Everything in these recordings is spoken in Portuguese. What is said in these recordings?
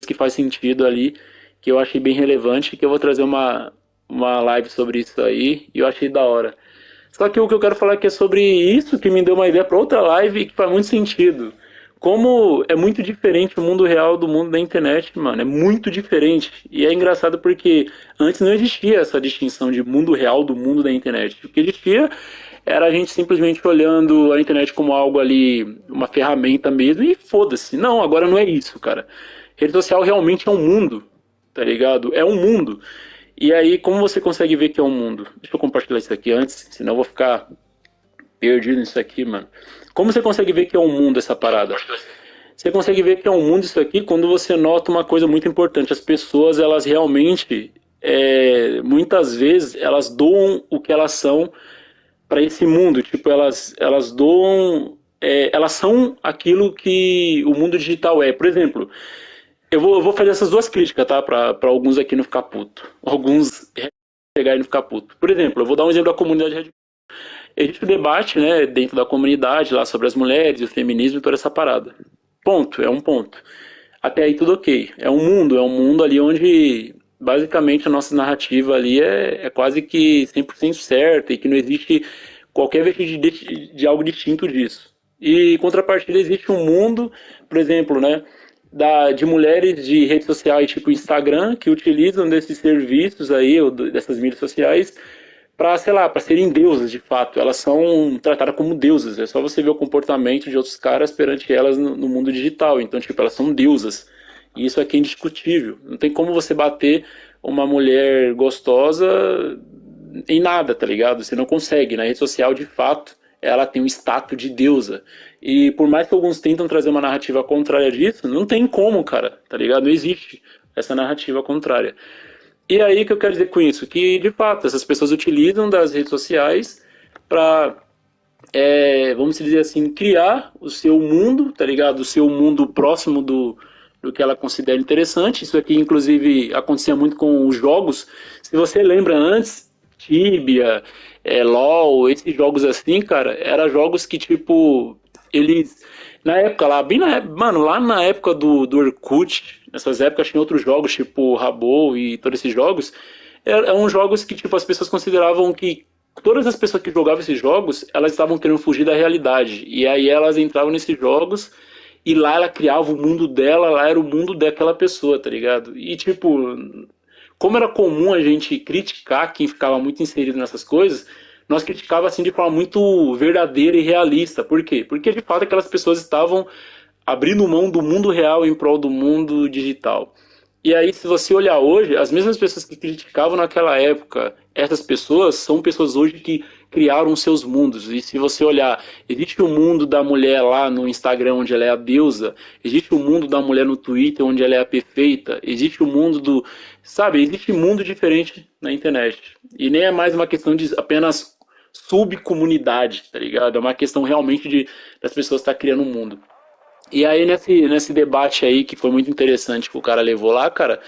que faz sentido ali, que eu achei bem relevante, que eu vou trazer uma live sobre isso aí, e eu achei da hora. Só que o que eu quero falar aqui é sobre isso que me deu uma ideia para outra live e que faz muito sentido. Como é muito diferente o mundo real do mundo da internet, mano. É muito diferente. E é engraçado porque antes não existia essa distinção de mundo real do mundo da internet. O que existia era a gente simplesmente olhando a internet como algo ali, uma ferramenta mesmo, e foda-se. Não, agora não é isso, cara. Rede social realmente é um mundo, tá ligado? É um mundo. E aí, como você consegue ver que é um mundo? Deixa eu compartilhar isso aqui antes, senão eu vou ficar perdido nisso aqui, mano. Como você consegue ver que é um mundo essa parada? Você consegue ver que é um mundo isso aqui quando você nota uma coisa muito importante. As pessoas, elas realmente, muitas vezes, elas doam o que elas são para esse mundo. Tipo, elas doam, elas são aquilo que o mundo digital é. Por exemplo, eu vou fazer essas duas críticas, tá? Para alguns aqui não ficar puto. Alguns chegar e não ficar puto. Por exemplo, eu vou dar um exemplo da comunidade Red Bull. Existe um debate, né, dentro da comunidade lá sobre as mulheres, o feminismo e toda essa parada. Ponto, é um ponto. Até aí tudo ok. É um mundo ali onde basicamente a nossa narrativa ali é quase que 100% certa e que não existe qualquer vestígio de algo distinto disso. E em contrapartida existe um mundo, por exemplo, né, de mulheres de redes sociais tipo Instagram que utilizam desses serviços aí, ou dessas mídias sociais, para, sei lá, para serem deusas de fato. Elas são tratadas como deusas. É só você ver o comportamento de outros caras perante elas no mundo digital. Então, tipo, elas são deusas. E isso aqui é indiscutível. Não tem como você bater uma mulher gostosa em nada, tá ligado? Você não consegue. Na rede social, de fato, ela tem um status de deusa. E por mais que alguns tentam trazer uma narrativa contrária disso, não tem como, cara, tá ligado? Não existe essa narrativa contrária. E aí que eu quero dizer com isso? Que, de fato, essas pessoas utilizam das redes sociais para, vamos dizer assim, criar o seu mundo, tá ligado? O seu mundo próximo do que ela considera interessante. Isso aqui, inclusive, acontecia muito com os jogos. Se você lembra antes, Tibia, LOL, esses jogos assim, cara, eram jogos que, tipo, eles na época lá, bem na época, mano, lá na época do Orkut, nessas épocas tinha outros jogos, tipo Habbo e todos esses jogos, eram jogos que, tipo, as pessoas consideravam que todas as pessoas que jogavam esses jogos, elas estavam querendo fugir da realidade. E aí elas entravam nesses jogos e lá ela criava o mundo dela, lá era o mundo daquela pessoa, tá ligado? E, tipo, como era comum a gente criticar quem ficava muito inserido nessas coisas, nós criticava assim de forma muito verdadeira e realista. Por quê? Porque de fato aquelas pessoas estavam abrindo mão do mundo real em prol do mundo digital. E aí, se você olhar hoje, as mesmas pessoas que criticavam naquela época, essas pessoas são pessoas hoje que criaram seus mundos. E se você olhar, existe o mundo da mulher lá no Instagram, onde ela é a deusa, existe o mundo da mulher no Twitter, onde ela é a perfeita, existe o mundo do. Sabe, existe mundo diferente na internet. E nem é mais uma questão de apenas subcomunidade, tá ligado? É uma questão realmente das pessoas estar criando um mundo. E aí, nesse debate aí, que foi muito interessante que o cara levou lá, cara,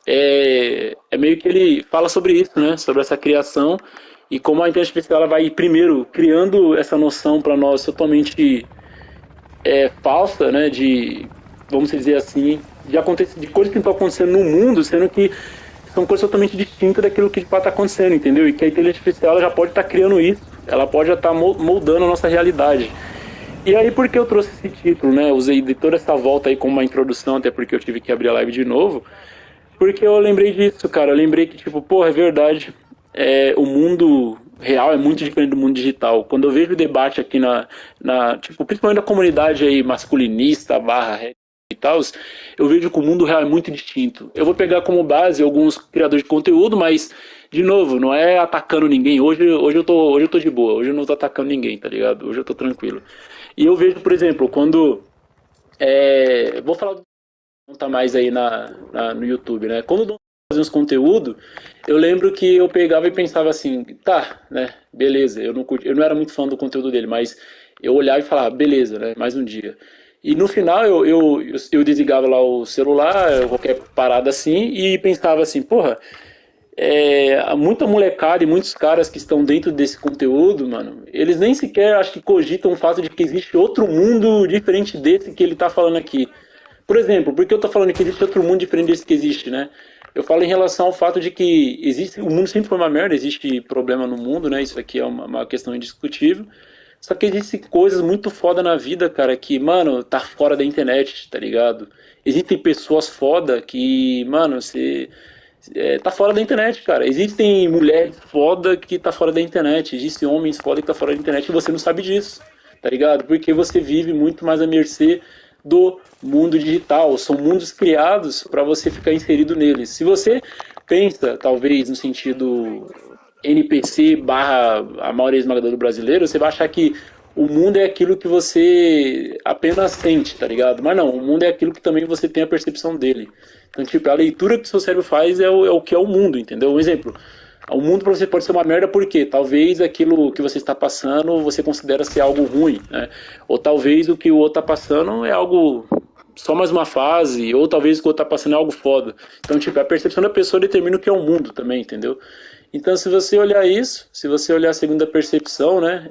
é meio que ele fala sobre isso, né? Sobre essa criação e como a inteligência artificial ela vai, primeiro, criando essa noção para nós totalmente falsa, né? Vamos dizer assim, de coisas que estão acontecendo no mundo, sendo que são coisas totalmente distintas daquilo que de fato está acontecendo, entendeu? E que a inteligência artificial ela já pode estar criando isso, ela pode já estar moldando a nossa realidade. E aí, por que eu trouxe esse título, né? Usei de toda essa volta aí como uma introdução, até porque eu tive que abrir a live de novo. Porque eu lembrei disso, cara. Eu lembrei que, tipo, porra, é verdade. O mundo real é muito diferente do mundo digital. Quando eu vejo o debate aqui tipo, principalmente na comunidade aí masculinista, barra e tal, eu vejo que o mundo real é muito distinto. Eu vou pegar como base alguns criadores de conteúdo, mas, de novo, não é atacando ninguém. Hoje eu tô de boa, hoje eu não tô atacando ninguém, tá ligado? Hoje eu tô tranquilo. E eu vejo, por exemplo, quando. Vou falar do não tá mais aí no YouTube, né? Quando o Dom fazia uns conteúdo, eu lembro que eu pegava e pensava assim, tá, né? Beleza, eu não era muito fã do conteúdo dele, mas eu olhava e falava, beleza, né? Mais um dia. E no final eu desligava lá o celular, qualquer parada assim, e pensava assim, porra, muita molecada e muitos caras que estão dentro desse conteúdo, mano, eles nem sequer acho que cogitam o fato de que existe outro mundo diferente desse que ele tá falando aqui. Por exemplo, por que eu tô falando que existe outro mundo diferente desse que existe, né? Eu falo em relação ao fato de que existe, o mundo sempre foi uma merda, existe problema no mundo, né? Isso aqui é uma questão indiscutível. Só que existem coisas muito foda na vida, cara, que, mano, tá fora da internet, tá ligado? Existem pessoas foda que, mano, você tá fora da internet, cara. Existem mulheres foda que tá fora da internet. Existem homens foda que tá fora da internet e você não sabe disso, tá ligado? Porque você vive muito mais à mercê do mundo digital. São mundos criados para você ficar inserido neles. Se você pensa, talvez, no sentido NPC barra a maioria esmagadora do brasileiro, você vai achar que o mundo é aquilo que você apenas sente, tá ligado? Mas não, o mundo é aquilo que também você tem a percepção dele. Então, tipo, a leitura que o seu cérebro faz é o que é o mundo, entendeu? Um exemplo, o mundo para você pode ser uma merda porque talvez aquilo que você está passando você considera ser algo ruim, né? Ou talvez o que o outro está passando é algo só mais uma fase, ou talvez o que o outro está passando é algo foda. Então, tipo, a percepção da pessoa determina o que é o mundo também, entendeu? Então, se você olhar isso, se você olhar a segunda percepção, né?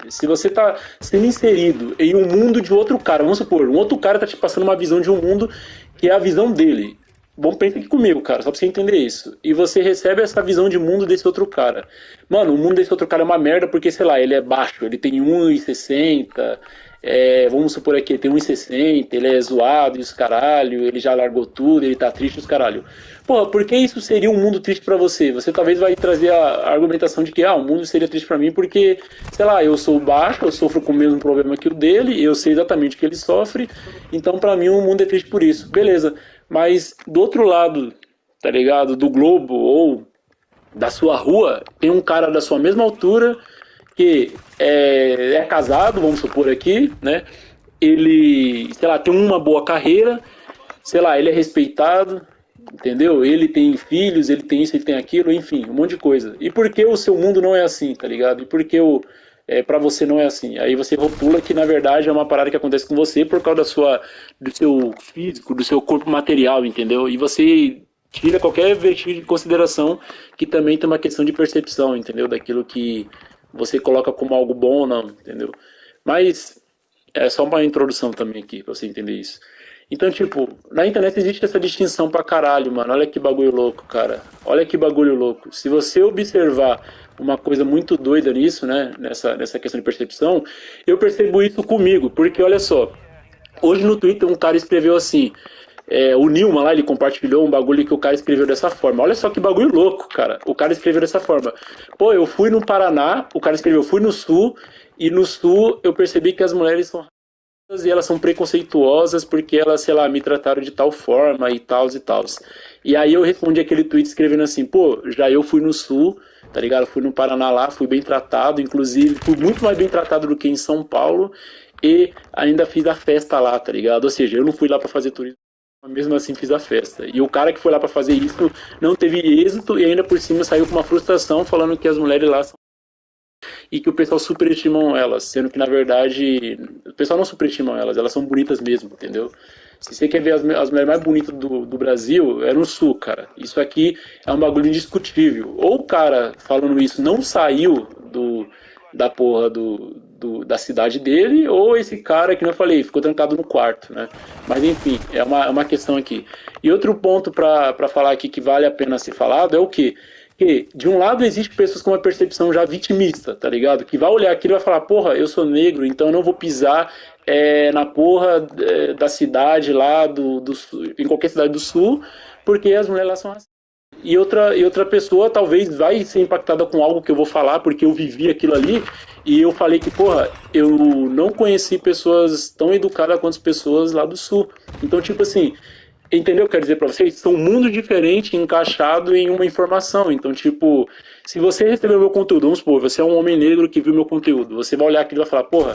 Se você está sendo inserido em um mundo de outro cara, vamos supor, um outro cara está te passando uma visão de um mundo que é a visão dele. Bom, pensa aqui comigo, cara, só pra você entender isso. E você recebe essa visão de mundo desse outro cara. Mano, o mundo desse outro cara é uma merda porque, sei lá, ele é baixo, ele tem 1,60, vamos supor aqui, ele tem 1,60, ele é zoado e os caralho, ele já largou tudo, ele tá triste e os caralho. Porra, por que isso seria um mundo triste pra você? Você talvez vai trazer a argumentação de que, o mundo seria triste pra mim porque, sei lá, eu sou baixo, eu sofro com o mesmo problema que o dele, eu sei exatamente o que ele sofre, então pra mim o mundo é triste por isso. Beleza. Mas do outro lado, tá ligado? Do globo ou da sua rua, tem um cara da sua mesma altura que é casado, vamos supor aqui, né? Ele, sei lá, tem uma boa carreira, sei lá, ele é respeitado, entendeu? Ele tem filhos, ele tem isso, ele tem aquilo, enfim, um monte de coisa. E por que o seu mundo não é assim, tá ligado? E por que para você não é assim? Aí você rotula que na verdade é uma parada que acontece com você por causa do seu físico, do seu corpo material, entendeu? E você tira qualquer vestígio de consideração que também tem uma questão de percepção, entendeu? Daquilo que você coloca como algo bom ou não, entendeu? Mas é só uma introdução também aqui pra você entender isso. Então, tipo, na internet existe essa distinção pra caralho, mano. Olha que bagulho louco, cara. Olha que bagulho louco. Se você observar uma coisa muito doida nisso, né? Nessa questão de percepção, eu percebo isso comigo. Porque, olha só, hoje no Twitter um cara escreveu assim. O Nilman lá, ele compartilhou um bagulho que o cara escreveu dessa forma. Olha só que bagulho louco, cara. O cara escreveu dessa forma. Pô, eu fui no Paraná, o cara escreveu, fui no Sul, e no Sul eu percebi que as mulheres são e elas são preconceituosas porque elas, sei lá, me trataram de tal forma e tal e tal. E aí eu respondi aquele tweet escrevendo assim, pô, já eu fui no Sul, tá ligado? Fui no Paraná lá, fui bem tratado, inclusive fui muito mais bem tratado do que em São Paulo e ainda fiz a festa lá, tá ligado? Ou seja, eu não fui lá pra fazer turismo, mas mesmo assim fiz a festa. E o cara que foi lá pra fazer isso não teve êxito e ainda por cima saiu com uma frustração falando que as mulheres lá são e que o pessoal superestimam elas, sendo que na verdade o pessoal não superestimam elas, elas são bonitas mesmo, entendeu? Se você quer ver as mulheres mais bonitas do Brasil, é no Sul, cara. Isso aqui é um bagulho indiscutível. Ou o cara falando isso não saiu da porra da cidade dele, ou esse cara, que eu falei, ficou trancado no quarto, né? Mas enfim, é uma questão aqui. E outro ponto para falar aqui que vale a pena ser falado é o quê? Que de um lado existe pessoas com uma percepção já vitimista, tá ligado? Que vai olhar aquilo e vai falar, porra, eu sou negro, então eu não vou pisar na porra da cidade lá do sul, em qualquer cidade do sul, porque as mulheres lá são assim. E outra pessoa talvez vai ser impactada com algo que eu vou falar, porque eu vivi aquilo ali, e eu falei que, porra, eu não conheci pessoas tão educadas quanto as pessoas lá do sul. Então, tipo assim, entendeu o que eu quero dizer pra vocês? São mundos diferentes encaixados em uma informação. Então, tipo, se você recebeu meu conteúdo, vamos supor, você é um homem negro que viu meu conteúdo, você vai olhar aquilo e vai falar, porra,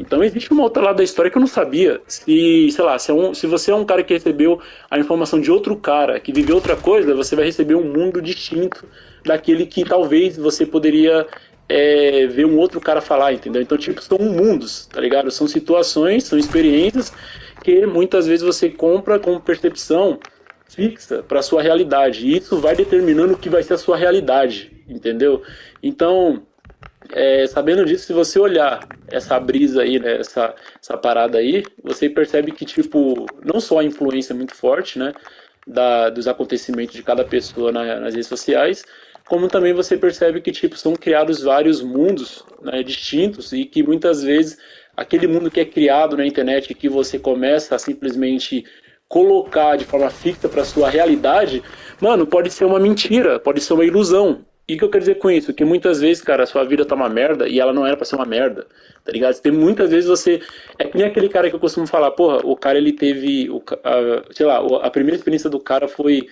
então existe uma outra lado da história que eu não sabia. Se, sei lá, se você é um cara que recebeu a informação de outro cara, que viveu outra coisa, você vai receber um mundo distinto daquele que talvez você poderia ver um outro cara falar, entendeu? Então, tipo, são mundos, tá ligado? São situações, são experiências que muitas vezes você compra com percepção fixa para sua realidade. E isso vai determinando o que vai ser a sua realidade, entendeu? Então, sabendo disso, se você olhar essa brisa aí, né, essa parada aí, você percebe que, tipo, não só a influência é muito forte, né, dos acontecimentos de cada pessoa nas redes sociais, como também você percebe que, tipo, são criados vários mundos, né, distintos e que muitas vezes aquele mundo que é criado na internet e que você começa a simplesmente colocar de forma fixa para sua realidade, mano, pode ser uma mentira, pode ser uma ilusão. E o que eu quero dizer com isso? Que muitas vezes, cara, a sua vida tá uma merda e ela não era pra ser uma merda, tá ligado? Tem muitas vezes você. É que nem aquele cara que eu costumo falar, porra, o cara ele teve. Sei lá, a primeira experiência do cara foi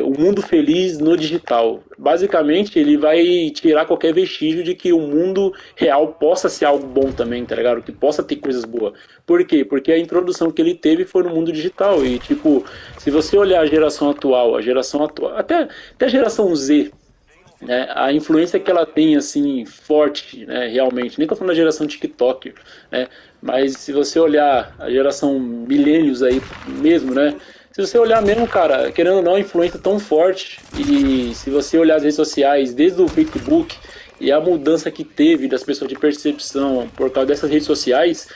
o mundo feliz no digital. Basicamente, ele vai tirar qualquer vestígio de que o mundo real possa ser algo bom também, tá ligado? Que possa ter coisas boas. Por quê? Porque a introdução que ele teve foi no mundo digital. E, tipo, se você olhar a geração atual, até a geração Z, né, a influência que ela tem assim forte, né, realmente, nem tô falando da geração TikTok, né, mas se você olhar a geração milênios aí mesmo, né, se você olhar mesmo, cara, querendo ou não, a influência é tão forte, e se você olhar as redes sociais, desde o Facebook e a mudança que teve das pessoas de percepção por causa dessas redes sociais,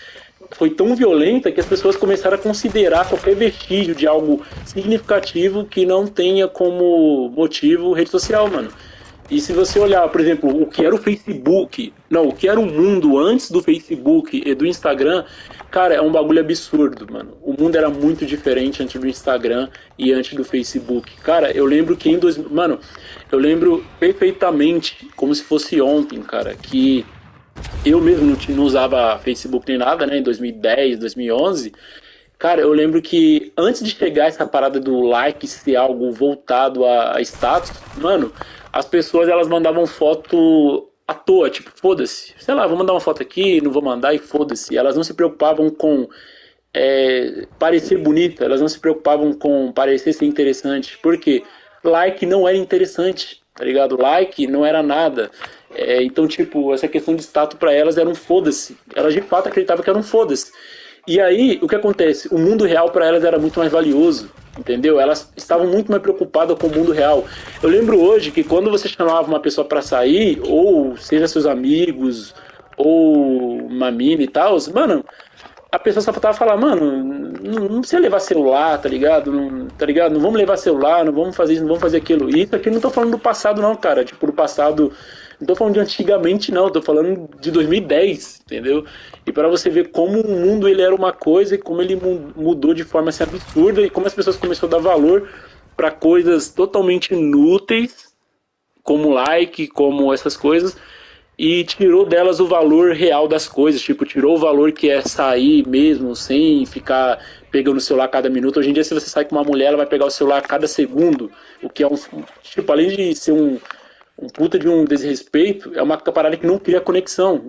foi tão violenta que as pessoas começaram a considerar qualquer vestígio de algo significativo que não tenha como motivo rede social, mano. E se você olhar, por exemplo, o que era o Facebook, não, o que era o mundo antes do Facebook e do Instagram, cara, é um bagulho absurdo, mano. O mundo era muito diferente antes do Instagram e antes do Facebook. Cara, eu lembro que mano, eu lembro perfeitamente, como se fosse ontem, cara, que eu mesmo não usava Facebook nem nada, né, em 2010, 2011. Cara, eu lembro que antes de chegar essa parada do like ser algo voltado a status, mano, as pessoas elas mandavam foto à toa, tipo, foda-se. Sei lá, vou mandar uma foto aqui, não vou mandar e foda-se. Elas não se preocupavam com parecer bonita, elas não se preocupavam com parecer ser interessante. Por quê? Like não era interessante, tá ligado? Like não era nada. Então, tipo, essa questão de status pra elas era um foda-se. Elas de fato acreditavam que era um foda-se. E aí, o que acontece? O mundo real para elas era muito mais valioso, entendeu? Elas estavam muito mais preocupadas com o mundo real. Eu lembro hoje que quando você chamava uma pessoa para sair, ou seja seus amigos, ou uma mina e tal, mano, a pessoa só tava falar, mano, não precisa levar celular, tá ligado? Não, tá ligado? Não vamos levar celular, não vamos fazer isso, não vamos fazer aquilo. E isso aqui não tô falando do passado, não, cara. Tipo, do passado. Não tô falando de antigamente, não. Tô falando de 2010, entendeu? E para você ver como o mundo ele era uma coisa e como ele mudou de forma assim, absurda e como as pessoas começaram a dar valor para coisas totalmente inúteis, como like, como essas coisas, e tirou delas o valor real das coisas, tipo, tirou o valor que é sair mesmo, sem ficar pegando o celular a cada minuto. Hoje em dia, se você sai com uma mulher, ela vai pegar o celular a cada segundo, o que é tipo, além de ser um puta de um desrespeito, é uma parada que não cria conexão.